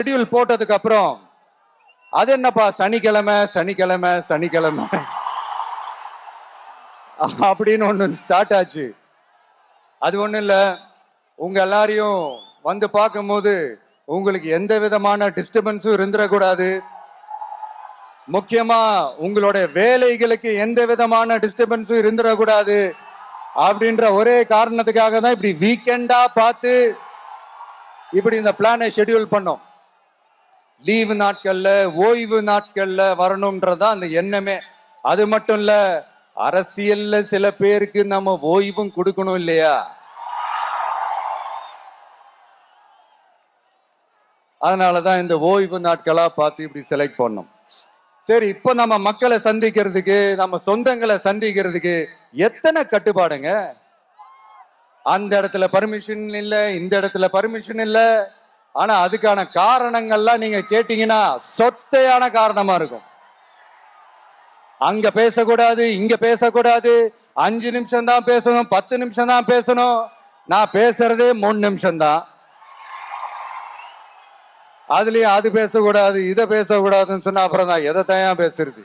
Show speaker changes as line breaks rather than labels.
Schedule போட்டதுக்கு அப்புறம் அது என்னப்பா சனிக்கிழமை சனிக்கிழமை சனிக்கிழமை அப்படின்னு ஒண்ணு ஸ்டார்ட் ஆச்சு. அது ஒண்ணும் இல்ல, உங்க எல்லாரையும் வந்து பார்க்கும்போது உங்களுக்கு எந்த விதமான டிஸ்டர்பன்ஸும் இருந்துடக்கூடாது. முக்கியமா உங்களுடைய வேலைகளுக்கு எந்த விதமான டிஸ்டர்பன்ஸும் இருந்துடக்கூடாது அப்படின்ற ஒரே காரணத்துக்காக தான் இப்படி வீக்கெண்டா பார்த்து இப்படி இந்த பிளானை ஷெட்யூல் பண்ணோம். லீவு நாட்கள்ல ஓய்வு நாட்கள்ல வரணும்ன்றதா அந்த எண்ணமே. அது மட்டும் இல்ல, அரசியல்ல சில பேருக்கு நம்ம ஓய்வும் கொடுக்கணும் இல்லையா? அதனாலதான் இந்த ஓய்வு நாட்களா பார்த்து இப்படி செலக்ட் பண்ணோம். சரி, இப்ப நம்ம மக்களை சந்திக்கிறதுக்கு, நம்ம சொந்தங்களை சந்திக்கிறதுக்கு எத்தனை கட்டுப்பாடுங்க. அந்த இடத்துல பர்மிஷன் இல்ல, இந்த இடத்துல பர்மிஷன் இல்ல. ஆனா அதுக்கான காரணங்கள்லாம் நீங்க கேட்டீங்கன்னா சொத்தையான காரணமா இருக்கும். அங்க பேசக்கூடாது, இங்க பேசக்கூடாது, 5 நிமிஷம் தான் பேசணும், 10 நிமிஷம் தான் பேசணும். நான் பேசுறதே 3 நிமிஷம் தான். அதுலயும் அது பேசக்கூடாது, இதை பேசக்கூடாதுன்னு சொன்னா அப்புறம் நான் எதை தான் பேசுறது?